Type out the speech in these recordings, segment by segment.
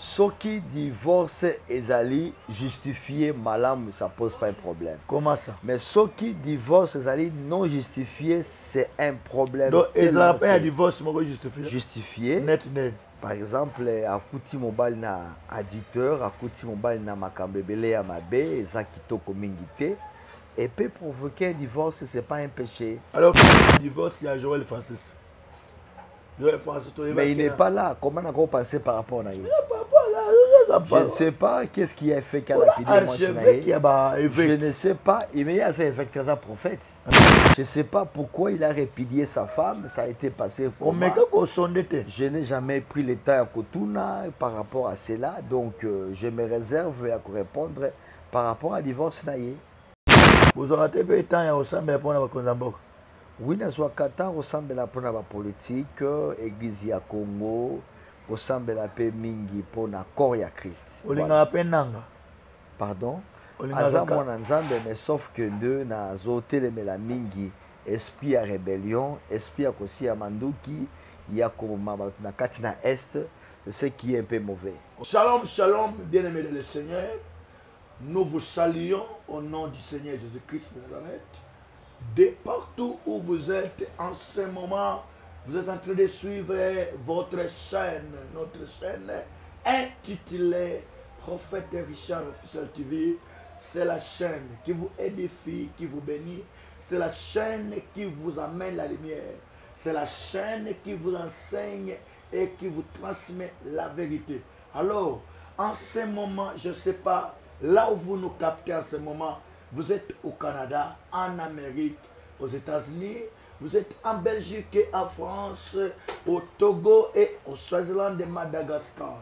Ceux qui divorcent ezali justifié malam, ça pose pas un problème. Comment ça? Mais ceux qui divorcent ezali non justifié, c'est un problème. Donc ezala pas un divorce moko justifié. Justifié. Net net. Par exemple, akuti mobile na additeur, akuti mobile na makambebele ya mabe, eza kitoko mingi te. Et peut provoquer un divorce, c'est pas un péché. Alors le divorce, il y a Joël Francis. Mais il n'est pas là. Comment on a pensé par rapport à lui? Je ne sais pas qu'est-ce qui a fait qu'elle a pidé moi. Je ne sais pas. Il y a un prophète. Je ne sais pas pourquoi il a répudié sa femme. Ça a été passé comment. Je n'ai jamais pris le temps à Kotuna par rapport à cela. Donc je me réserve à répondre par rapport à divorce. Vous aurez été temps au sein de la oui, nazwakata kosambela mpona ba politique, église ya Congo, kosambela pe mingi pona corps ya Christ. Olinga pe nanga. Pardon. Aza mwana nzambe mais sauf que deux na zotelemela mingi esprit ya rébellion, esprit ya kosia manduki ya koma na kati na est, c'est ce qui est un peu mauvais. Shalom, shalom, bien-aimés de le Seigneur. Nous vous saluons au nom du Seigneur Jésus-Christ de Nazareth. De partout où vous êtes en ce moment, vous êtes en train de suivre votre chaîne, notre chaîne intitulée Prophète Richard Officiel TV. C'est la chaîne qui vous édifie, qui vous bénit. C'est la chaîne qui vous amène la lumière. C'est la chaîne qui vous enseigne et qui vous transmet la vérité. Alors, en ce moment, je ne sais pas, là où vous nous captez en ce moment, vous êtes au Canada, en Amérique, aux États-Unis, vous êtes en Belgique et en France, au Togo et au Swaziland et Madagascar.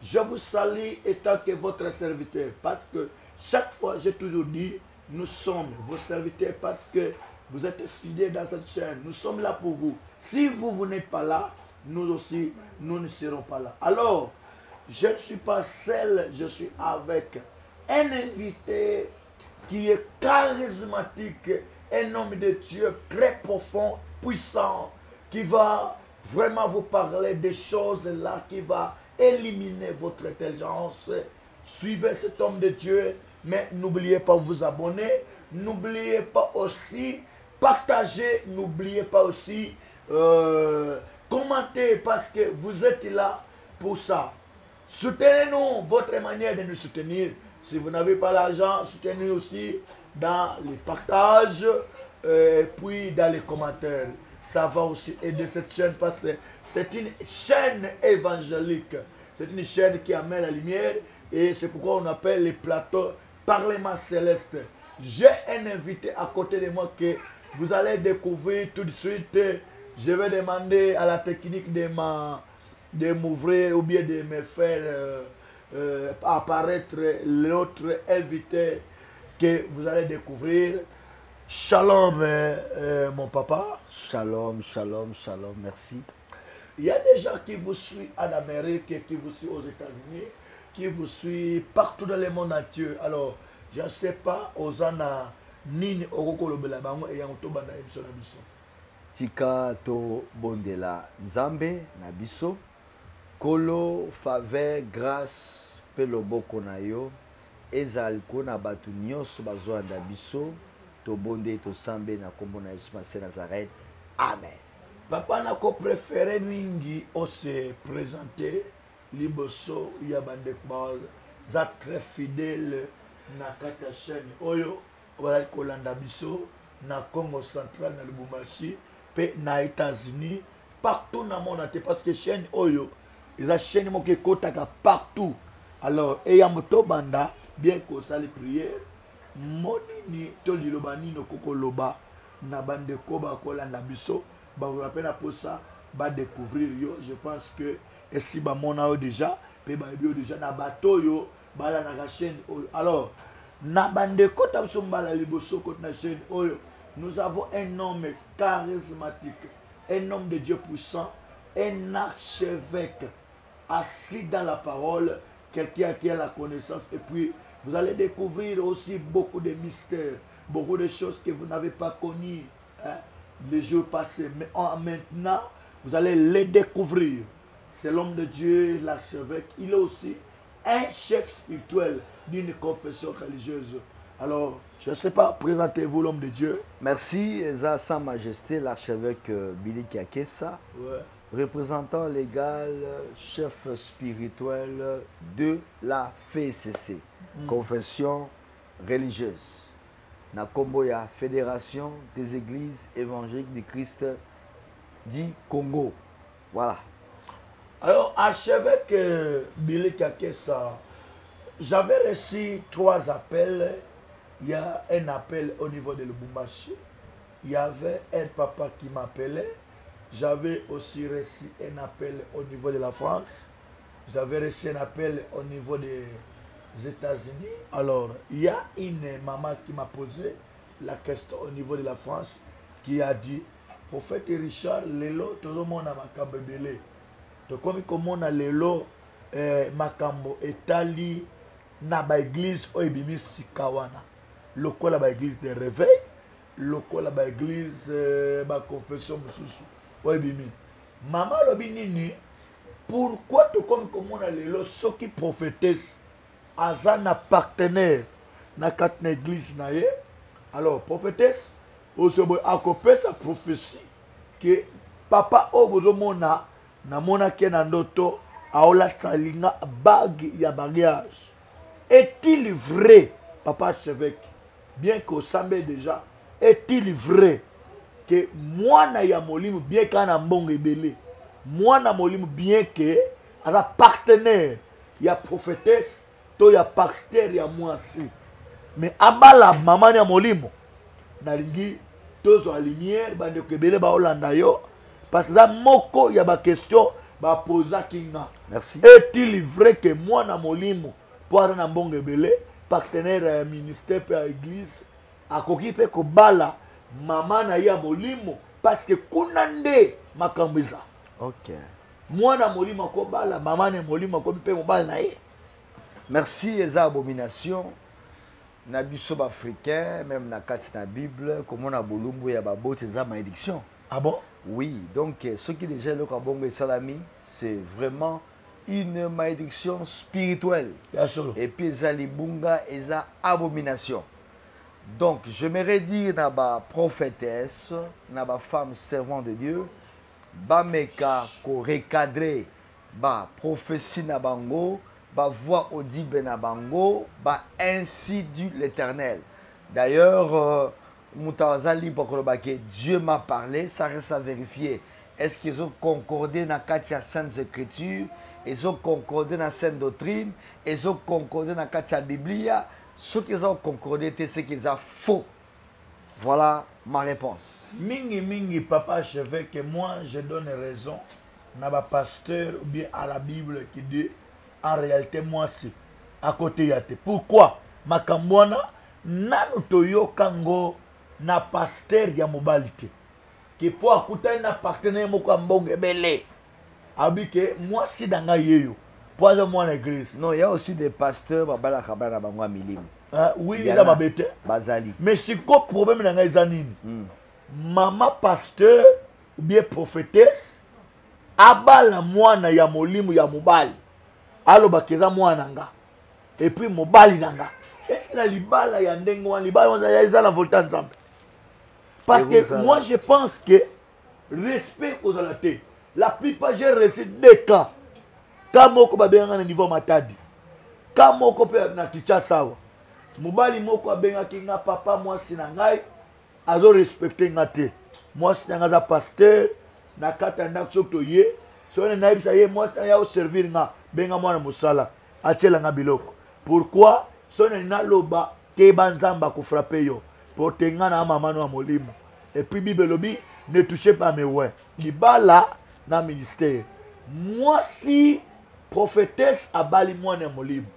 Je vous salue étant que votre serviteur, parce que chaque fois, j'ai toujours dit, nous sommes vos serviteurs parce que vous êtes fidèles dans cette chaîne. Nous sommes là pour vous. Si vous n'êtes pas là, nous aussi, nous ne serons pas là. Alors, je ne suis pas seul, je suis avec un invité qui est charismatique, un homme de Dieu très profond, puissant, qui va vraiment vous parler des choses là, qui va éliminer votre intelligence. Suivez cet homme de Dieu, mais n'oubliez pas de vous abonner, n'oubliez pas aussi partager, n'oubliez pas aussi commenter parce que vous êtes là pour ça. Soutenez-nous, votre manière de nous soutenir. Si vous n'avez pas l'argent, soutenez-nous aussi dans les partages et puis dans les commentaires. Ça va aussi aider cette chaîne parce que c'est une chaîne évangélique. C'est une chaîne qui amène la lumière et c'est pourquoi on appelle les plateaux Parlement Céleste. J'ai un invité à côté de moi que vous allez découvrir tout de suite. Je vais demander à la technique de m'ouvrir ou bien de me faire apparaître l'autre invité que vous allez découvrir. Shalom, mon papa. Shalom, shalom, shalom, merci. Il y a des gens qui vous suivent en Amérique, qui vous suivent aux États-Unis, qui vous suivent partout dans le monde entier. Alors, je ne sais pas, Ozana, Nini, Oroko, Belabango et Yantobana, Ebso Nabiso. Tika to bondela Nzambe, Nabiso. Kolo, faveur, grâce, peloboko na yo. Ezal kona batu nyonso bazwanda biso. To bonde to sambe na kombo na Yesu Masiya Nazareth. Amen. Papa n'a ko préféré mingi o se présenter liboso ya bande kwa za très fidèle na kata chaîne oyo wala kolanda biso na Congo central na Lubumbashi pe na États-Unis partout na monde parce que chaîne oyo eza chaîne mo ke kotaka partout. Alors et ya moto banda bien ko sali prière monini to liloba nino koko loba na bande ko ba kolanda biso ba rappel pour ça ba découvrir yo. Je pense que et si ba mona déjà pe ba bio déjà na bateau yo ba la na chaîne oyo. Alors na bande ko ta biso mbala liboso ko na chaîne oyo nous avons un homme charismatique, un homme de Dieu puissant, un archevêque assis dans la parole, quelqu'un qui a la connaissance. Et puis, vous allez découvrir aussi beaucoup de mystères, beaucoup de choses que vous n'avez pas connues les jours passés. Mais maintenant, vous allez les découvrir. c'est l'homme de Dieu, l'archevêque. Il est aussi un chef spirituel d'une confession religieuse. Alors, je ne sais pas, présentez-vous l'homme de Dieu. Merci, Sa Majesté, l'archevêque Billy Kiakessa, représentant légal, chef spirituel de la FCC, confession religieuse. Na Komboya, Fédération des Églises évangéliques du Christ du Congo. Voilà. Alors, archevêque Billy Kiakessa, j'avais reçu 3 appels. Il y a un appel au niveau de Lubumbashi. Il y avait un papa qui m'appelait. J'avais aussi reçu un appel au niveau de la France. J'avais reçu un appel au niveau des États-Unis. Alors, il y a une maman qui m'a posé la question au niveau de la France, qui a dit, prophète Richard, lelo, tout le monde a makambo belé. Donc, comme on a lelo, makambo etali, na ba église oibimi sikawana. Lokola ba église de réveil, lokola ba église ba confession mususu oibimi. Maman lobi nini, pourquoi tout comme on a lelo, ceux qui prophétessent, azana partenaire na quatre église na ye. Alors prophétesse osobo akopé sa prophétie que papa obozomona na mona ke na ndoto aola tsalinga bague ya mariage. Est-il vrai, papa archevêque, bien qu'au semble déjà, est-il vrai que moi na ya molimu bien kana mbongo ebele, moi na molimu bien que ala partenaire ya prophétesse to ya pasteur ya mwasi, mais abala maman ya molimo nalingi tozo a lumière bande ko ebele ba olanda yo parce que ça moko ya ba question ba posa kinga. Merci. Est-il vrai que moi na molimo pour na mbongo ebele partenaire ya ministère pe ya église akoki pe ko bala maman na ya molimo parce que kuna nde makambo eza. OK. Moi na molimo ko bala maman na molimo ko pe mo bala na ye. Merci, eza abomination. Na biso africain, même na kati na Bible, comme on a bolumbu ya babot, c'est ça malédiction. Ah bon? Oui, donc ce qui déjà le kabongo et salami, c'est vraiment une malédiction spirituelle. Bien sûr. Et puis eza libunga, eza abomination. Donc j'aimerais dire na ba prophétesse, na ba femme servante de Dieu, ba meka ko recadrer ba prophétie na bango. Ba voix audible na bango, ba ainsi dit l'Éternel. D'ailleurs, Moutazali Bokolobake, Dieu m'a parlé, ça reste à vérifier. Est-ce qu'ils ont concordé dans Katia Sainte Écriture, ils ont concordé dans Sainte Doctrine, ils ont concordé dans Katia Biblia. Ce qu'ils ont concordé, c'est ce qu'ils ont faux. Voilà ma réponse. Mingi, papa archevêque, moi je donne raison. N'a pas pasteur ou bien à la Bible qui dit. En réalité, moi, c'est à côté yate. Pourquoi? Makambwana, nanu toyo kango na pasteur ya mobalite. Qui pour écouter na partenaire moko mbonge belé. Abike, moi, si danga yeyo. Pour moi, l'église. Non, il y a aussi des pasteurs, babala kabana bangwa milim. Oui, il y a ma bête. Bazali. Mais c'est quoi le problème dans les années? Maman pasteur, ou bien prophétesse, abala mwana ya molimu ya mobali. Alo bakeza mwana nga et puis mobali nanga est-ce que la libala ya ndengo wana libala wana ya la volta nzambe parce que moi je pense que respect aux alatés la plupart j'ai reçu 2 cas kama moko babenga na niveau matadi kama moko pe na Kinshasa mobali moko abenga kinga papa moi sina ngai azo respecter ngate moi sina nga za pasteur na kata ndako to ye so na naibisa ye moi sina ya au servir nga benga mwana musala atela nga biloko pourquoi sona na loba ke banzamba ko frapper yo pour tenga na mama no molimo et puis bible lobi ne touchez pas mes ouais libala na ministère moi si prophétesse abali mwana molimo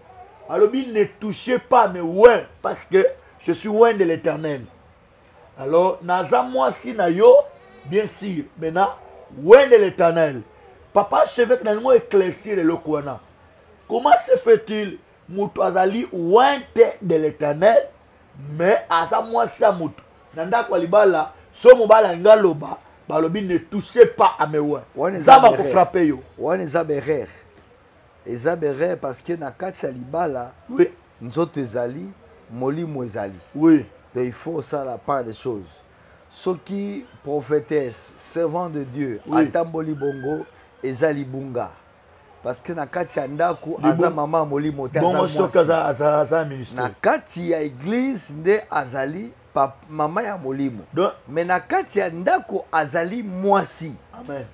alobi ne touchez pas mes ouais parce que je suis loin de l'Éternel. Alors naza moi si na yo bien sûr maintenant loin de l'Éternel. Papa archevêque n'a pas éclairci le kwana. Comment se fait-il Moutou azali ouente de l'Éternel, mais à sa moi sa moutou. Nanda kwa libala, so mobala ngaloba, balobi ne touchez pas à mes ouais. Wana Ça va frapper yo. Wana ezaberer. Ezaberer parce que na kati ya libala. Oui. Nzoto ezali, molimo ezali. Oui. Donc il faut ça la part des choses. Ceux qui prophétesse, servant de Dieu, oui. atamboli bongo ezali bunga. Parce que na kati ya ndaku aza mama molimo te aza ministère. Na kati ya église nde azali mama ya molimo. Mais na kati ya ndaku azali mwasi. Amen.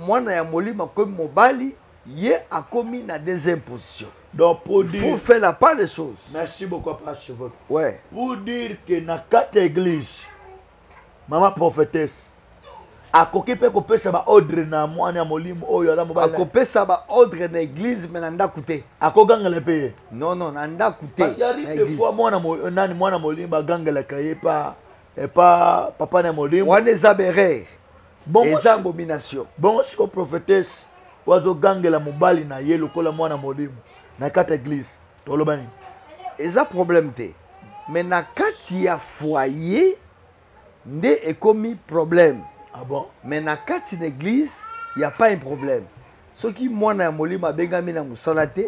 Mwana ya molimo comme mobali, ye akomi na deuxième position. Donc pour il faut faire la part des choses. Merci beaucoup, Pasteur. Ouais. Pour dire que na kati ya église, maman prophétesse, akokipe kopesa ba ordre na mwana ya molimo oyo ala mobali. Akopesa ba ordre na église mais nanda kute. Akogangela pe. Non non nanda kute. Parce qu'il arrive des fois mwana molimo agangela kaye pa et pas papa na molimo. Wana ezaberer. Bon eza abomination. Bon siko prophétesse wazo gangela mobali na ye lokola mwana molimo na kati église. Tolobani. Eza problème te. Mais na kati ya foyer nde ekomi problème. Ah bon? Mais na kati l'église, il n'y a pas un problème. Ce qui mwana ya molimo abengami na musala te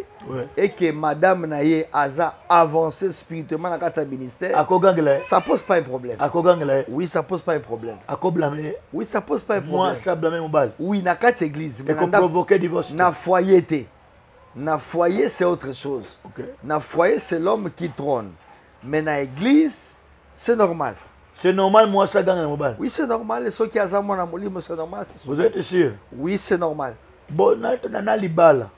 et que madame na ye aza avancé spirituellement na kati ministère. Akogangela. Ça pose pas un problème. Akogangela. Oui, ça pose pas un problème. Akoblame. Oui, ça pose pas un problème. Moi ça blâmer mobali. Oui, na kati église. Mais qu'on provoquer divorce. Na foyer te. Na foyer c'est autre chose. Okay. Na foyer c'est l'homme qui trône. Mais na église c'est normal. C'est normal, moi, ça gagne mobile. Oui, c'est normal. Ceux qui ont mon molimo, c'est normal. Vous êtes sûr? Oui, c'est normal. Bon, na libala.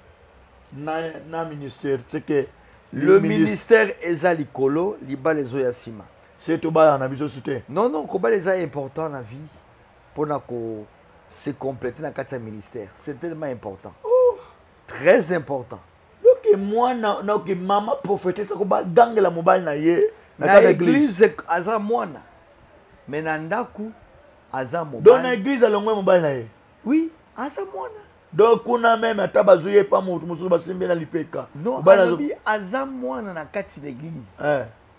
Na ministère, c'est que le ministère est à l'icolo, libala les oyasima. C'est tout bas en aviso soutien. Non, non, koba les est important dans la vie pour se compléter dans le ministère. C'est tellement important. Oh. Très important. Donc, moi, que maman prophétesse, koba gangue la mobile na ye. Na église, aza mwana. Mais nandaku aza mobile. Dans l'église alongwe mobile na ye. Oui, aza mwana. Donc kuna même atabazuye pa mutu mususu basimbe na lipeka. Non, alobi aza mwana na kati d'église.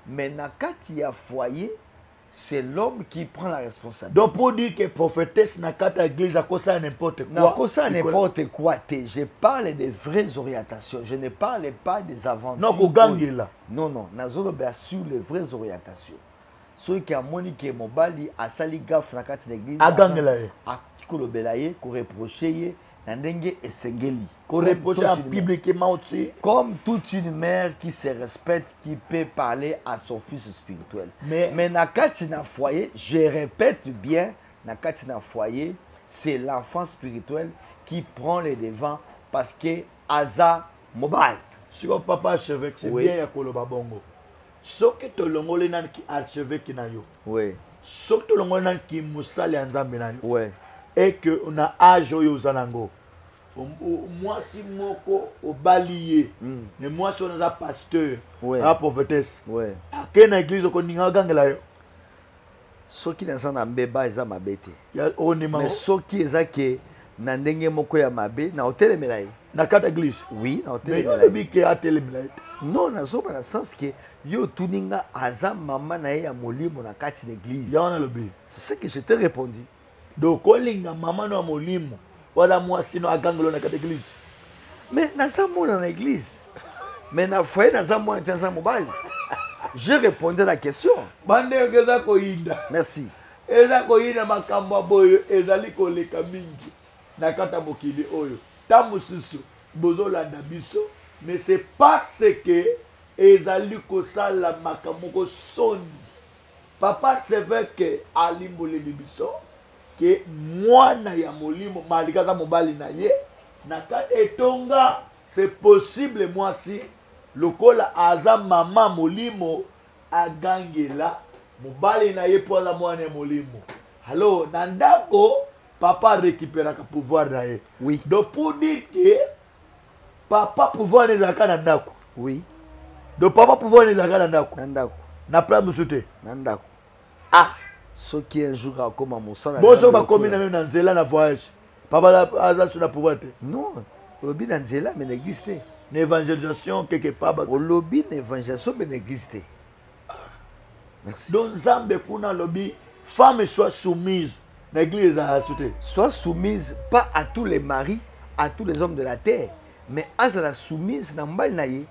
Mais na kati ya foyer, c'est l'homme qui prend la responsabilité. Donc pour dire que prophétesse na kati église a kosa n'importe quoi. Na kosa n'importe quoi. Je parle des vraies orientations. Je ne parle pas des aventures. Non, kogangela. Non, non, nazolo ba sur les vraies orientations. Ceux qui a moniqué mobali a sali gaffe na kati d'église. Agangela. A kolobela ye, ko reprocher ye, na ndenge esengeli. Ko reprocher publiquement aussi. Comme toute une mère qui se respecte, qui peut parler à son fils spirituel. Mais na kati na foyer, je répète bien, na kati na foyer, c'est l'enfant spirituel qui prend les devants parce que aza mobile. Si votre papa archevêque, c'est bien ya koloba bongo. Soki to longole nan ki archevêque na yo. Oui. Soki to longole nan ki musali nzambe na yo. Oui. Et que on a âge oyo zanango. Moi si moko obalié. Mais moi si on a pasteur, a prophétesse. Oui. A quelle église ko ninga gangela yo. Soki na sana mbeba eza mabete. Ya onima. Mais soki eza ke na ndenge moko ya mabe na hotel melaye. Na kata église. Oui, na hotel melaye. Mais bi ke hotel melaye. Non, na zo na sens que yo tuninga aza mama na ye ya molimo na kati d'église. Ya na lobi. C'est ce que je t'ai répondu. Donc kolinga mama na molimo. Wala moi sinon agangelo na kati église. Mais na za mona na église. Mais na foyer na za mona za mobile. J'ai répondu à la question. Bande ngeza ko inda. Merci. Eza ko inda makambo boyo ezali ko leka mingi na kata mokili oyo. Tamususu bozolanda biso. Mais c'est parce que ezali kosala makamoko soni. Papa c'est vrai que alimbole libiso que mwana ya molimo malikaza mobali na ye na kati etonga c'est possible moi si lokola aza mama molimo agangela mobali na ye pour la mwana ya molimo. Alors nandako papa récupérera pouvoir na ye. Oui. Donc pour dire que papa pouvoir les akana ndako. Oui. Donc papa pouvoir les akana ndako. Ndako. Na plan musute. Ndako. Ah. Ce qui un jour a comme mon sang. Bon so ba komi na même na nzela na voyage. Papa la aza sur la pouvoir. Non. Lobby na nzela mais n'existe. L'évangélisation quelque part. Au lobby l'évangélisation mais n'existe. Merci. Donc Zambe kuna lobby femme soit soumise l'église soit soumise pas à tous les maris, à tous les hommes de la terre, mais à la soumise dans le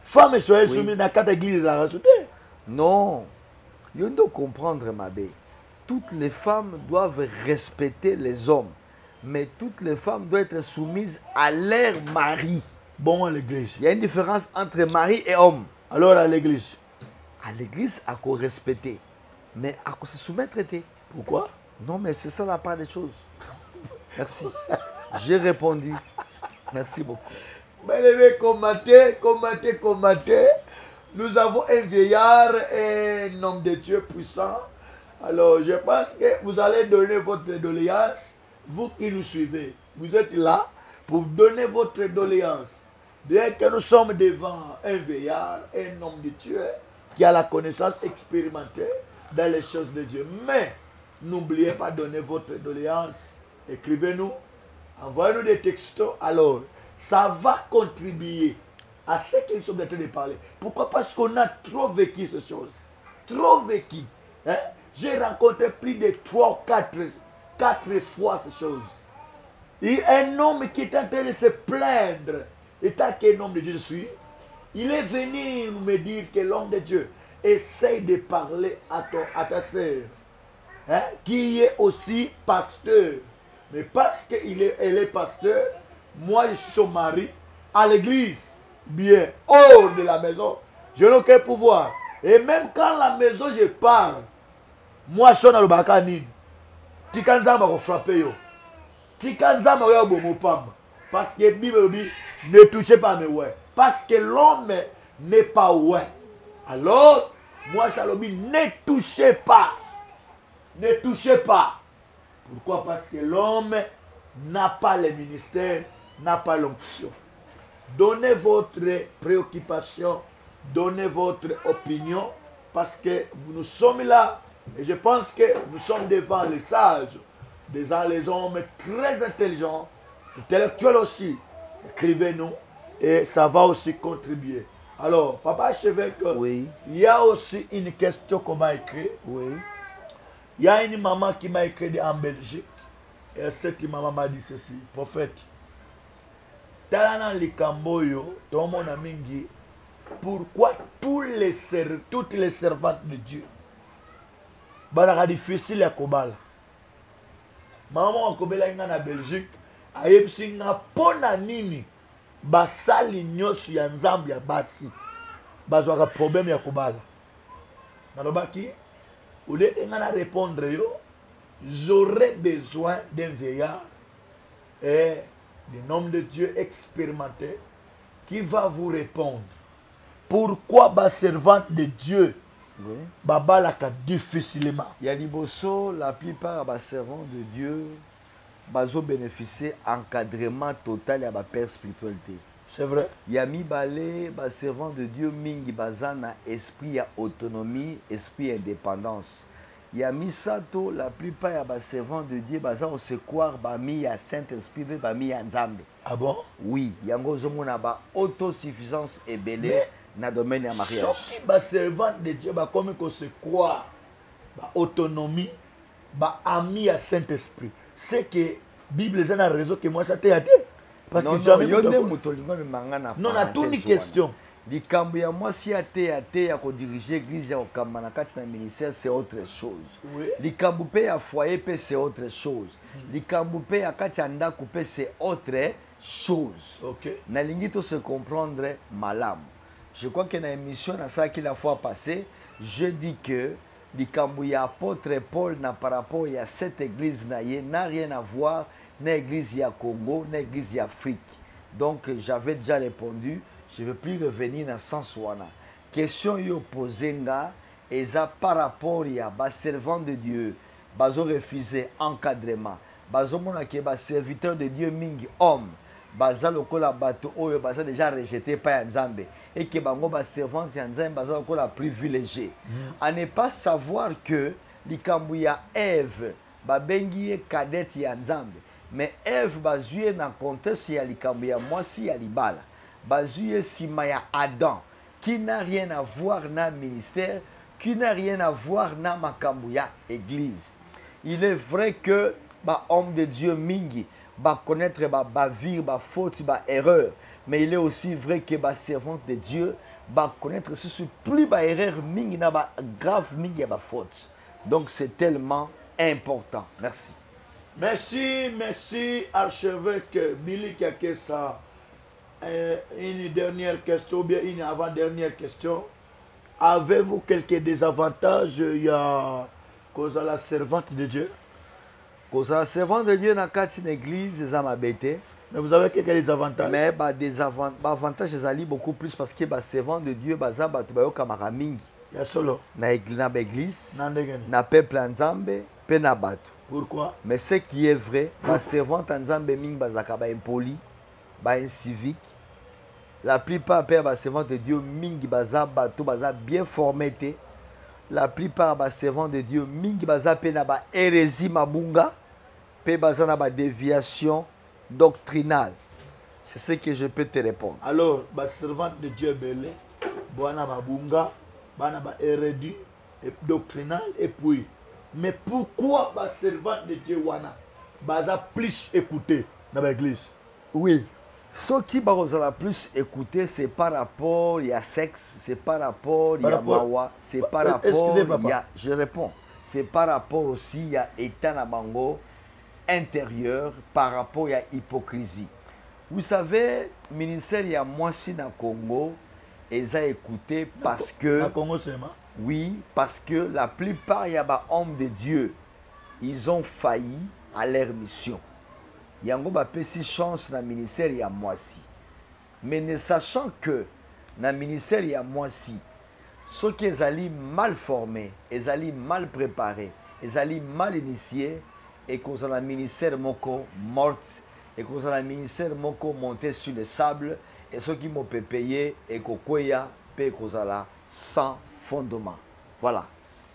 femme soit soumise dans quatre églises non, il faut comprendre ma belle. Toutes les femmes doivent respecter les hommes, mais toutes les femmes doivent être soumises à leur mari. Bon, à l'église. Il y a une différence entre mari et homme. Alors à l'église. À l'église, à quoi respecter, mais à quoi se soumettre. Pourquoi? Non, mais c'est ça la part des choses. Merci. J'ai répondu. Merci beaucoup. Commentez. Nous avons un vieillard et un homme de Dieu puissant. Alors, je pense que vous allez donner votre doléance, vous qui nous suivez. Vous êtes là pour donner votre doléance. Bien que nous sommes devant un vieillard et un homme de Dieu qui a la connaissance expérimentée dans les choses de Dieu. Mais, n'oubliez pas de donner votre doléance. Écrivez-nous, envoyez-nous des textos. Alors, ça va contribuer à ce que nous sommes en train de parler. Pourquoi? Parce qu'on a trop vécu ces choses. Trop vécu. Hein? J'ai rencontré plus de 3 ou 4 fois ces choses. Et un homme qui est en train de se plaindre, étant qu'un homme de Dieu je suis, il est venu me dire que l'homme de Dieu essaye de parler à ta sœur, hein, qui est aussi pasteur. Mais parce qu'elle est pasteur, moi je suis son mari, à l'église, bien, hors de la maison, je n'ai aucun pouvoir. Et même quand la maison je parle, moi je suis dans le bacanine. Tikanzama va frapper yo. Tikanzama va bomo pam. Parce que la Bible dit ne touchez pas mes ouais. Parce que l'homme n'est pas ouais. Alors, moi je dis ne touchez pas. Ne touchez pas. Pourquoi? Parce que l'homme n'a pas le ministère, n'a pas l'onction. Donnez votre préoccupation, donnez votre opinion, parce que nous sommes là, et je pense que nous sommes devant les sages, devant les hommes très intelligents, intellectuels aussi. Écrivez-nous, et ça va aussi contribuer. Alors, Papa Archevêque, oui. Il y a aussi une question qu'on m'a écrite. Oui. Il y a une maman qui m'a écrit en Belgique, et cette maman m'a dit ceci, prophète. Talana likamboyo, ton mon ami, pourquoi toutes les servantes de Dieu, c'est difficile à Kobala. Maman Kobala en Belgique, a yepsi nga pona nini, basali nyosu ya nzambi ya basi, bazwaka problème ya Kobala. Nalobaki, au lieu de répondre yo, j'aurais besoin d'un vieillard et d'un homme de Dieu expérimenté qui va vous répondre. Pourquoi ma servante de Dieu oui. Babalaka difficilement? Il y a liboso, la plupart des servants de Dieu bazo bénéficier encadrement total à la père spiritualité. C'est vrai. Il y a mi balé, bas servants de Dieu mingi bazana esprit à autonomie, esprit à indépendance. Il y a mis sato, la plupart des servants de Dieu, baza on se croire bami à Saint-Esprit, bami à Nzambe. Ah bon? Oui, il y a une autosuffisance et belé dans le domaine du mariage. Ce qui est servant de Dieu, comme on se croit, autonomie, ami à Saint-Esprit. C'est que la Bible a raison que moi ça t'a dit. Parce que jamais non, on a toute une question. Likambo ya mwasi ate ya ko diriger l'église ya okamba na kati na ministère c'est autre chose. Oui. Likambo pe ya foyer pe c'est autre chose. Likambo pe ya kati ya ndako pe c'est autre chose. OK. Na lingi to se comprendre malamu. Je crois que dans l'émission na ça qui la fois passée, je dis que likambo ya apôtre Paul na par rapport à cette église n'a rien à voir na église ya Congo, na église ya Afrique. Donc j'avais déjà répondu. Je ne veux plus revenir dans le sens où on a. Question yo posée et ça par rapport à bas servant de Dieu, bazo refusé encadrement, bazo mona ke bas serviteur de Dieu mingi homme, baza lokola bato oyo baza déjà rejeté par Nzambe et que bango bas servant de Nzambe baza lokola privilégié. À ne pas savoir que likambu ya Ève babengi cadette ya Nzambe, mais Ève bazuye na contexte ya likambu ya mwasi ya libala. Bazuye Simaya Adam, qui n'a rien à voir dans le ministère, qui n'a rien à voir dans Makambouya église. il est vrai que bah homme de Dieu mingi bah connaître bah vivre bah faute bah erreur, mais il est aussi vrai que bah servante de Dieu bah connaître ce plus bah erreur mingi na bah grave mingi bah faute. Donc c'est tellement important. Merci. Merci archevêque Billy Kakessa. Une dernière question, ou bien une avant-dernière question. Avez-vous quelques désavantages? Il y a cause à la servante de Dieu. Cause à la servante de Dieu dans une église, ça m'a bêté. Mais vous avez quelques désavantages? Mais bah des avantages, c'est beaucoup plus parce que bah servant de Dieu, bah ça bah tu vas au camaramingi. Il y a solo. Na église, na peuple nzambe, pe na batu. Pourquoi? Mais ce qui est vrai, bah servant nzambe mingi bah zaka bah impoli, bah incivique. La plupart père bah servant de Dieu mingi bah za batu bah za bien formé. La plupart bah servant de Dieu mingi bah za pe na bah hérésie mabunga, pe bah za na bah déviation doctrinale. C'est ce que je peux te répondre. Alors, bah servant de Dieu belé, boana mabunga, bana ba hérésie doctrinale et puis. Mais pourquoi bah servant de Dieu wana bah za plus écouter dans l'église? Oui. Ce qui va plus écouter, c'est par rapport il y a sexe, c'est par rapport il y a mawa, c'est par rapport il y a, je réponds, c'est par rapport aussi il y a état na bango intérieur, par rapport il y a hypocrisie. Vous savez, ministère il y a moi si dans Congo, ils ont écouté parce que Congo seulement. Oui, parce que la plupart il y a des hommes de Dieu, ils ont failli à leur mission. Yango ba pesi chance na ministère ya mwasi. Mais ne sachant que na ministère ya mwasi, ceux qui sont mal formés, ils sont mal préparés, ils sont mal initiés et qu'on a un ministère moko mort et qu'on a un ministère moko monté sur le sable et ceux qui m'ont payé et qu'on koya paye qu'on a là sans fondement. Voilà.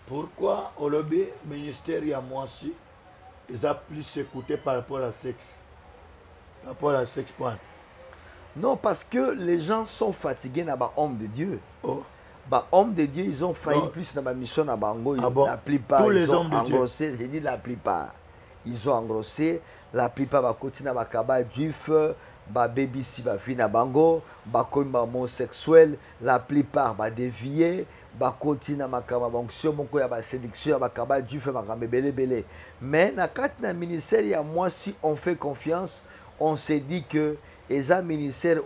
Pourquoi au lobby ministère ya mwasi ils ont plus écouté par rapport à sexe? Par rapport à sexe point. Non, parce que les gens sont fatigués dans les hommes de Dieu. Oh. Les hommes de Dieu, ils ont failli plus dans la mission dans Bango. Ah bon? La plupart, tous les ils ont hommes de engrossé. J'ai dit la plupart. Ils ont engrossé. La plupart va continuer à kaba juif, baby si va finir Bango, comme homosexuel. La plupart va dévier. Continuer à kaba fonction, à séduction, à kaba juif, à belé. Mais dans le ministère, il y a moi si on fait confiance. On s'est dit que les ministères,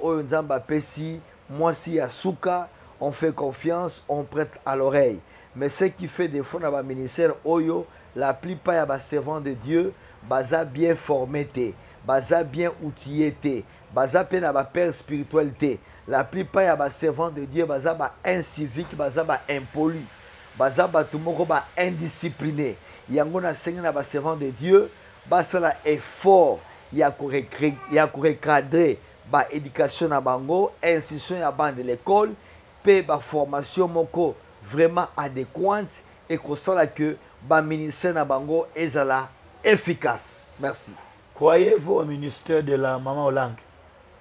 moi si à Souka, on fait confiance, on prête à l'oreille. Mais ce qui fait des fois dans le ministère, la plupart des servants de Dieu, baza bien formé, baza bien outillé, baza bien dans la père spiritualité. La plupart des servants de Dieu, baza incivique, baza impoli, baza indiscipliné. Yangona seigneur dans les servants de Dieu, baza effort. Il y a recadrer l'éducation à Bango, institution à bande de l'école, payer la formation moko vraiment adéquate et qu'on sait que le ministère à Bango est efficace. Merci. Croyez-vous au ministère de la maman Olang?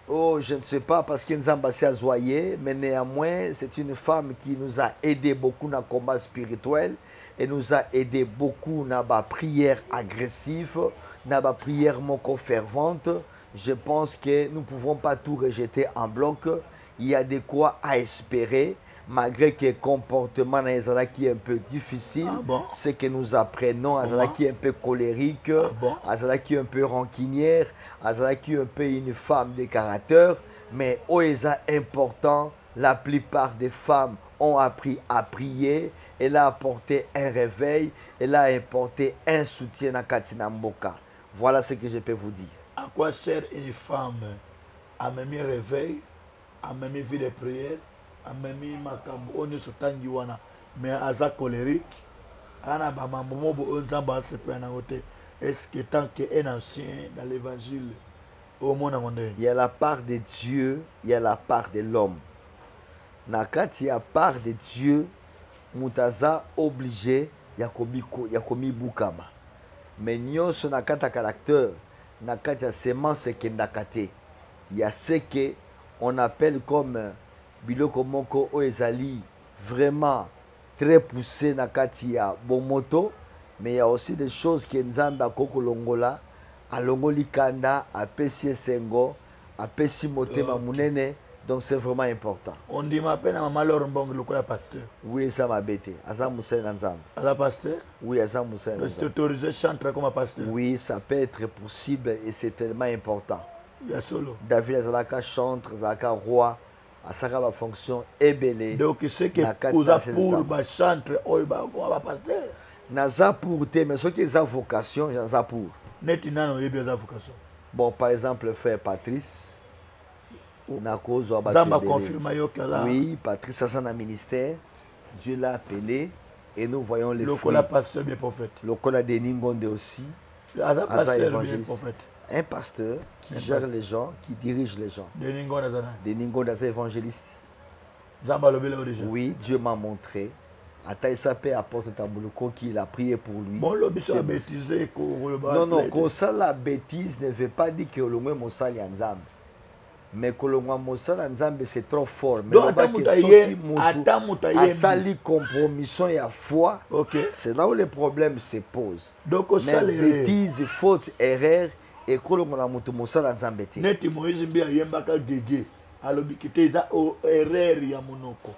Oh, je ne sais pas parce qu'il nous a embassé à Zoyer, mais néanmoins, c'est une femme qui nous a aidé beaucoup dans le combat spirituel. Et nous a aidé beaucoup dans la prière agressive, dans la prière moko fervente. Je pense que nous ne pouvons pas tout rejeter en bloc. Il y a de quoi à espérer, malgré que le comportement qui est un peu difficile. Ah bon? C'est que nous apprenons à qui est un peu colérique, à qui est un peu rancunière, à qui est un peu une femme de caractère. Mais c'est important, la plupart des femmes ont appris à prier. Elle a apporté un réveil, elle a apporté un soutien à Katina Mboka. Voilà ce que je peux vous dire. À quoi sert une femme à même réveil, à même vie de prière, à même makambo, on est sur Tangiwana, mais à sa colérique, est-ce que tant qu'un ancien dans l'évangile, au monde, il y a la part de Dieu, il y a la part de l'homme. Nakati, il y a la part de Dieu. Mutaza obligé ya komi bukama. Mais nyonso na kata caractère, na kata semence ke ndakate. Il y a ce que on appelle comme biloko moko o ezali vraiment très poussé na kati ya bomoto, Mais il y a aussi des choses qui Nzambe akoko longola, alongoli kanda, apesi sengo, apesi motema munene. Donc c'est vraiment important. On dit ma peine à maman Laure Mbong, le pasteur. Oui, ça m'a bêté. Asa Moussel Nzambe. À la pasteur? Oui, Asa Moussel Nzambe. C'est autorisé à chanter comme pasteur? Oui, ça peut être possible et c'est tellement important. Il y a solo. David Azalaka chante, Azalaka roi, Asaka va fonction ébélée. Donc c'est que pour chanter, on va pasteur. Naza pour te, mais ce qui est sa vocation, Naza pour. Netina non est vocation. Bon, par exemple, frère Patrice. Oui, Patrice a son ministère. Dieu l'a appelé et nous voyons les fruits. Le pasteur bien prophète. Le cola de Ningonde aussi. Un pasteur qui gère les gens, qui dirige les gens. De Ningonde est évangéliste. Oui, Dieu m'a montré. Ataïsapé apporte Tambouloko qu'il a prié pour lui. Bon, l'obéissance bêtisé. Non, non, que ça la bêtise ne veut pas dire que le moins mon sali ensemble. Mais que le moins mon sali ensemble c'est trop fort. Mais à sali compromission et à foi, c'est là où les problèmes se posent. Donc, mais bêtise, faute, erreur, et que le moins mon sali ensemble. Neti Moïse mbia yembaka gege. Alors, kiteza erreur ya monoko.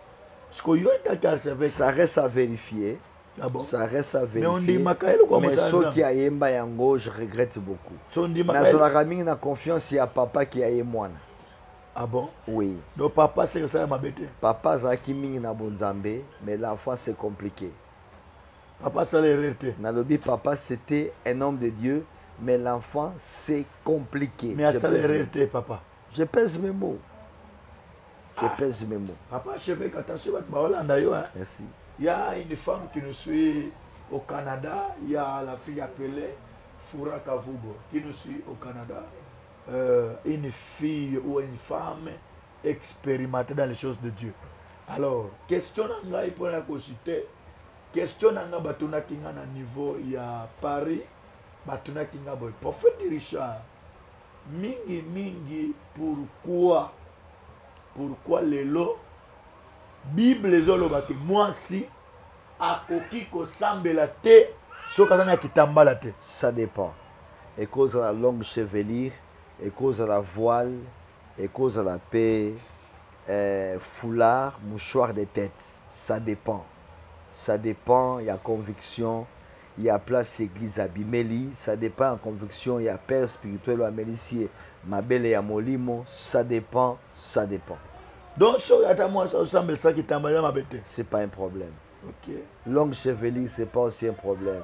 Ça reste à vérifier. Ah bon? Ça reste à vérifier. Mais ceux qui a yemba yango, je regrette beaucoup. Nazalaraming na confiance, il y a papa qui a yemwana. Ah bon? Oui. Donc papa c'est ça ma bête. Papa zaki mingi na bonzambe, mais l'enfant c'est compliqué. Papa ça l'hérité. Nalobi papa c'était un homme de Dieu, mais l'enfant c'est compliqué. Mais ça l'hérité papa. Je pèse mes mots. Je pèse mes mots. Papa, je fais attention à merci. Il y a une femme qui nous suit au Canada. Il y a la fille appelée Foura Kavugo qui nous suit au Canada. Une fille ou une femme expérimentée dans les choses de Dieu. Alors, question nanga pour la cosité. Question nanga batuna kinga na niveau il y a Paris. Batuna kinga boy. Prophète Richard. Mingi pourquoi les lots Bible les olobaki moi si akoki ko sambela te sokazana kitambala te. Ça dépend. Et cause de la longue chevelure, et cause de la voile, et cause de la paix, foulard, mouchoir de tête. Ça dépend. Ça dépend, il y a conviction, il y a place église à Bimeli, ça dépend en conviction, il y a père spirituel ou à Mélissier, ma belle et à Molimo, ça dépend, ça dépend. Donc, c'est pas un problème. Okay. Longue chevelure, c'est pas aussi un problème.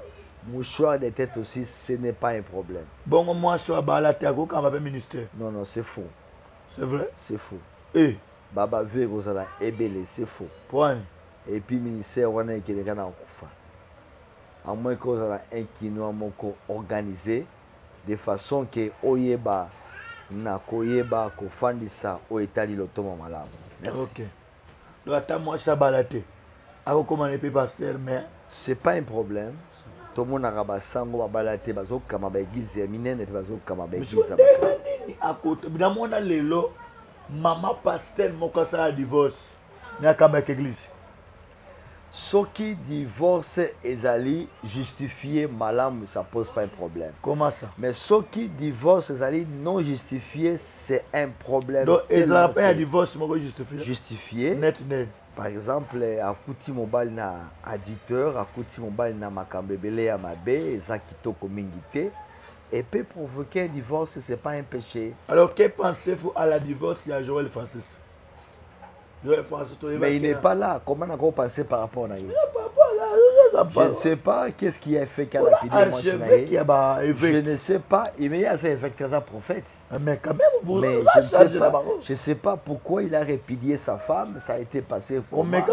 Mouchoir de tête aussi, ce n'est pas un problème. Bon, moi, je suis à ministère. Non, non, c'est faux. C'est vrai? C'est faux. Et Baba veut Rosala Ebele, c'est faux. Point. Et puis, ministère, on a un qui est en Koufa. À moins que vous avez un kino organisé de façon que Oyeba na koyeba ko fandisa o etali lotoma malamu. Merci. OK. Donc attends moi ça balaté. Ako comment les pasteur mais c'est pas un problème. Tout le monde a rabasango ba balaté bazo kama ba église minene pe bazo kama ba église. À côté dans mon lelo maman pasteur moko ça divorce. Na kama église. Ceux qui divorcent ezali justifié malam, ça pose pas un problème. Comment ça? Mais ceux qui divorcent ezali non justifié, c'est un problème. Donc ezali pas un divorce moko justifié. Justifié. Net. Par exemple, akuti mobile na additeur, akuti mobile na makambebele ya mabe, eza kitoko mingi te, et peut provoquer un divorce, c'est pas un péché. Alors que pensez-vous à la divorce il y a Joël Francis? Mais il n'est pas là. Comment on a pensé par rapport à lui? Je ne sais pas qu'est-ce qui a fait qu'elle a pidé moi. Je ne sais pas. Il y a un évêque très prophète. Mais quand même, mais je ne sais pas pourquoi il a répudié sa femme. Ça a été passé comment.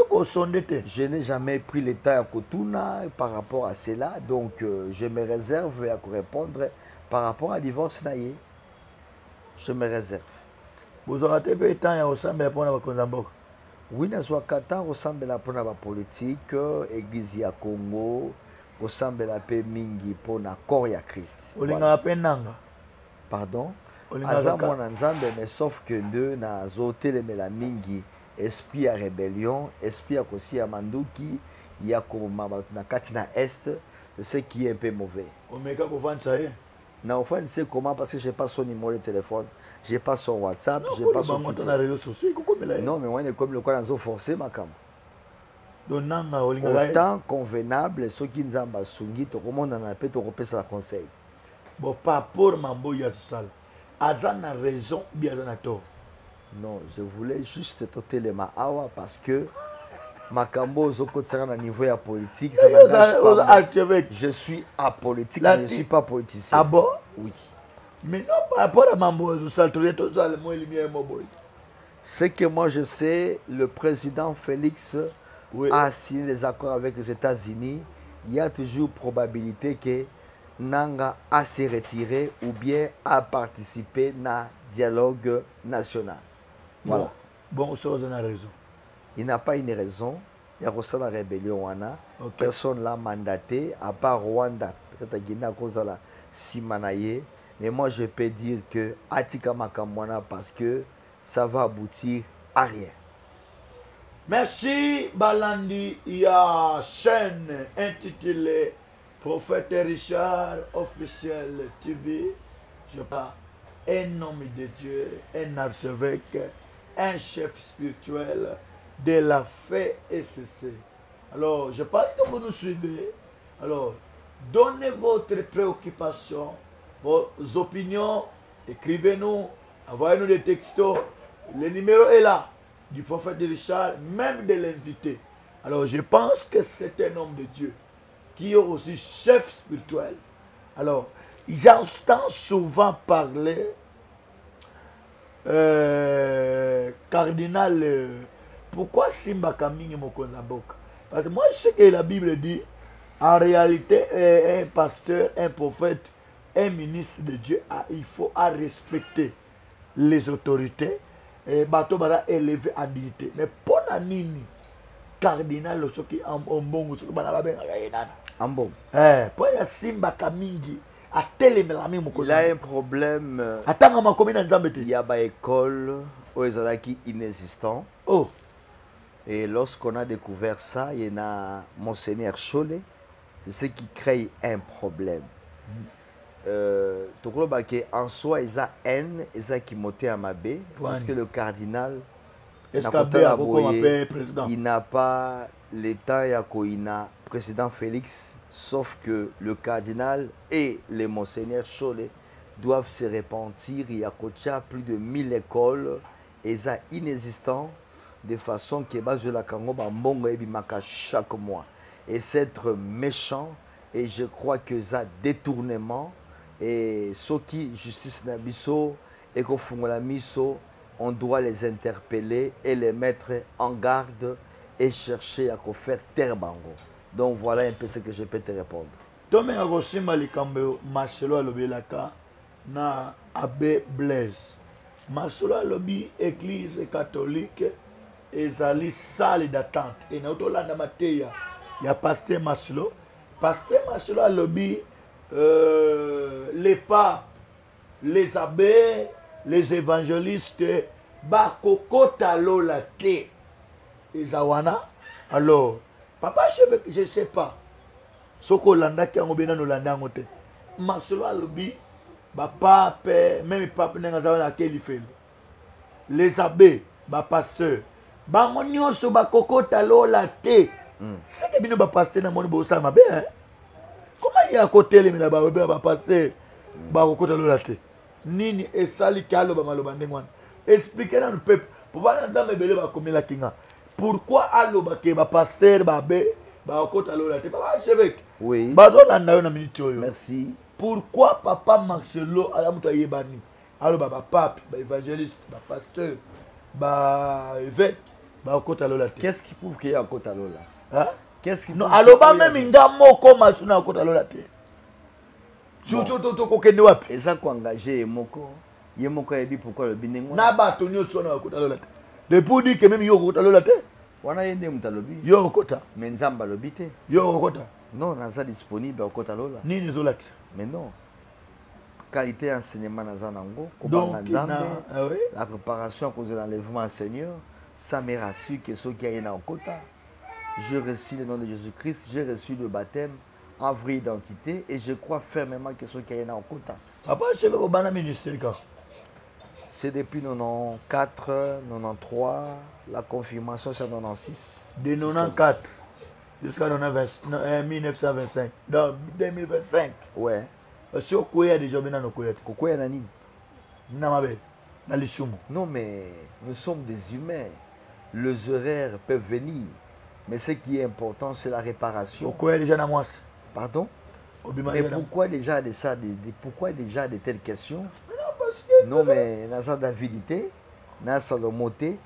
Je n'ai jamais pris le temps à Kotuna par rapport à cela. Donc je me réserve à répondre par rapport à divorce naïe. Je me réserve. Vous aurez été temps au sein de la oui, nous avons ressemblé à la politique, l'église ya Congo, ressemble à la mingi pour la corps ya Christ. Pardon? Mais sauf que deux, na zoté la mingi, esprit à rébellion, esprit à kosi à manduki, ya comme na katina est, C'est ce qui est un peu mauvais. Non, enfin, tu sais comment, parce que je n'ai pas son numéro de téléphone, je n'ai pas son WhatsApp, je n'ai pas son Twitter. Non, mais moi, je suis comme le cas dans forcé, ma cam. Autant convenable, ceux qui nous ont sungi, tout le monde en a peut te conseil. Bon, par rapport à Mambo Yassal, Azan a raison, bien Azan a tort. Non, je voulais juste te télé ma awa parce que Makambo Zokotsaran à niveau politique, ça n'engage pas. Je suis apolitique, mais je ne suis pas politicien. Ah bon? Oui. Mais non, par rapport à Mambo Yassal, ce que moi je sais, le président Félix a signé des accords avec les États-Unis. Il y a toujours probabilité que Nanga a se retiré ou bien a participé à dialogue national. Voilà. Bon, ça a raison. Il n'a pas une raison. Il y a aussi la rébellion. Personne ne l'a mandaté, à part Rwanda. Peut-être qu'il y a la Simanaye. Mais moi, je peux dire que Atika Makamwana parce que ça va aboutir à rien. Merci, Balandi. Il y a une chaîne intitulée Prophète Richard Officiel TV. Je parle un homme de Dieu, un archevêque, un chef spirituel de la FESC. Alors, je pense que vous nous suivez. Alors, donnez votre préoccupation, vos opinions, écrivez-nous, envoyez-nous des textos. Le numéro est là, du prophète de Richard, même de l'invité. Alors, je pense que c'est un homme de Dieu qui est aussi chef spirituel. Alors, ils entendent souvent parler cardinal. Pourquoi Simba Kamini Mokonzaboka? Parce que moi, je sais que la Bible dit, en réalité, un pasteur, un prophète, un ministre de Dieu, il faut respecter les autorités et bateau bara élevé en dignité. Mais pour la nini, cardinal, ce qui est en bon, ce qui est en bon. Pour la Simba Kamingi, il a un problème. Il y a une école où ils sont inexistant. Oh. Et lorsqu'on a découvert ça, il y en a Monseigneur Cholet. C'est ce qui crée un problème. En soi, il y a haine, il y a qui monte à Mabé. Parce que le cardinal, il n'a pas l'état Yakoina, président Félix, sauf que le cardinal et les monseigneurs Cholet doivent se repentir. Il y a plus de 1000 écoles et ça inexistant de façon que la Congo chaque mois. Et c'est être méchant et je crois que ça détournement et ce qui justice nabiso et la miso, on doit les interpeller et les mettre en garde et chercher à faire terre bango. Donc voilà un peu ce que je peux te répondre. Tome Agosima Likambo, Marcelo Alobelaka, na Abbé Blaise. Marcelo Alobi, église catholique, ezali salle d'attente. Et na Otolanda Mateya, il y a pasteur Marcelo. Pasteur Marcelo Alobi, les papes, les abbés, les évangélistes, bakokota lola te. Ezawana. Alors, papa, je ne sais pas. Ce que l'anda qui a obéi dans l'anda ngote. Marcelo Alobi, papa, même papa n'a pas quel fait. Les abbés, pasteurs, bangonio so bakokota lola te. C'est que bino pasteur na moni bosa mabe hein. Comment il y a à côté les mina ba pasteur bakokota lola te. Nini esali kalo ba maloba ndengwana. Expliquez dans le peuple pour pas dans me belé ba komela kinga. Pourquoi aloba ke ba pasteur ba be ba kota lola te papa chevêque. Oui. Bazo landa na minute oyo. Merci. Pourquoi papa Marcelo ala muto yebani. Aloba ba pape, ba évangéliste, ba pasteur, ba évêque, ba kota lola te. Qu'est-ce qui prouve qu'il y a kota lola? Hein? Qu'est-ce qui non aloba même nga moko masuna kota lola te. Surtout to kokende wapi? Et ça ko engagé moko. Yemoko yebi pourquoi le binengo? Na bato nyoso na kota lola te. Depuis dit que même yo kota lola te. Wana yende mutalobi. Yo kota. Mais nzamba lobi te. Yo kota. Non, naza disponible au kota lola. Nini zolat. Mais non. Qualité enseignement naza nango, donc la préparation à cause de l'enlèvement Seigneur, ça me rassure que ceux qui a en kota. J'ai reçu le nom de Jésus-Christ, j'ai reçu le baptême en vraie identité et je crois fermement que ce qu'il y a en Kota. Papa, je sais que le ministère. C'est depuis 94, 93, la confirmation c'est 96. De 94 jusqu'à 1925. Dans 2025. Ouais. Si vous avez déjà bien dans non, mais nous sommes des humains. Les horaires peuvent venir. Mais ce qui est important, c'est la réparation. Pardon? Mais pourquoi déjà de ça, pourquoi déjà de telles questions? Non, mais dans la divinité, dans la moté,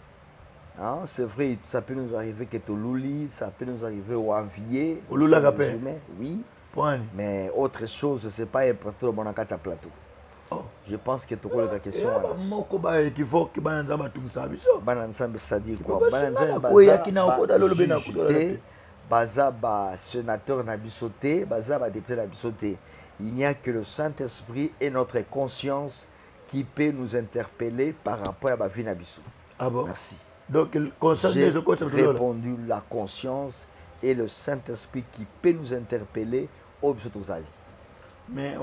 hein, c'est vrai, ça peut nous arriver que tu loulis, ça peut nous arriver au envier. Au humains, oui. Mais autre chose, ce n'est pas important au bon plateau. Je pense que tu as la question. C'est-à-dire quoi? Bazaba, sénateur Nabisoté, Bazaba, député Nabisoté. Il n'y a que le Saint-Esprit et notre conscience qui peut nous interpeller par rapport à la vie Nabiso. Ah bon? Merci. Donc, j'ai répondu la conscience et le Saint-Esprit qui peut nous interpeller au Bisotozali. Mais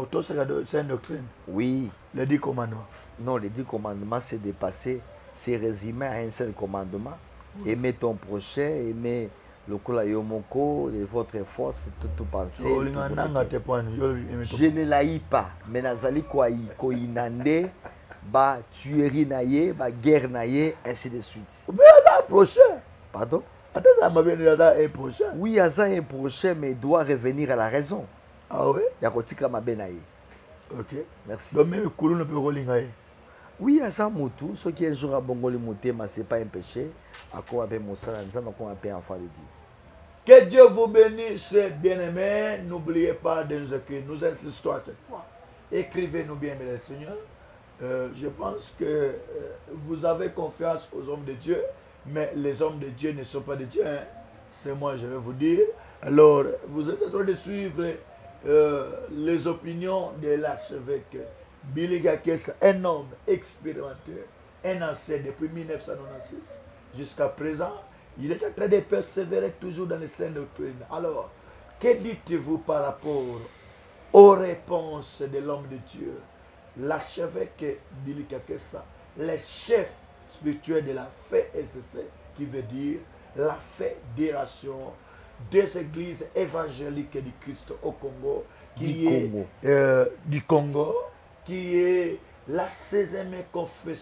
c'est une doctrine. Oui. Les 10 commandements. Non, les 10 commandements, c'est dépassé. C'est résumé à un seul commandement. Oui. Aimer ton prochain, aimer le Kolayomoko, votre force, tout penser. Je ne l'haïs pas. Mais Nazali Koinande, ba tuerie naïe, ba guerre naïe, ainsi de suite. Mais là, prochain. Pardon? Attends, un prochain. Oui, il y a un prochain, mais il doit revenir à la raison. Ah oui? Il y a Kotika Mabenaï. Ok. Merci. Donc même Koulou ne peut pas. Oui, il y a ça Moutou. Ce qui est un jour à Bongoli Mouté, mais ce n'est pas un péché. À quoi on Moussa, on appelle enfant de Dieu. Que Dieu vous bénisse, bien-aimés. N'oubliez pas de nous écrire. Nous insistons à chaque fois. Écrivez-nous bien, mes Seigneurs. Je pense que vous avez confiance aux hommes de Dieu, mais les hommes de Dieu ne sont pas de Dieu. Hein. C'est moi, je vais vous dire. Alors, vous êtes en train de suivre les opinions de l'archevêque Billy Gakes, un homme expérimenté, un ancien depuis 1996 jusqu'à présent. Il est en train de persévérer toujours dans les saintes doctrines. Alors, que dites-vous par rapport aux réponses de l'homme de Dieu? L'archevêque Billy Gakes, les chefs spirituels de la FESC, qui veut dire la Fédération des églises évangéliques du Christ au Congo, du Congo, qui est la 16e confession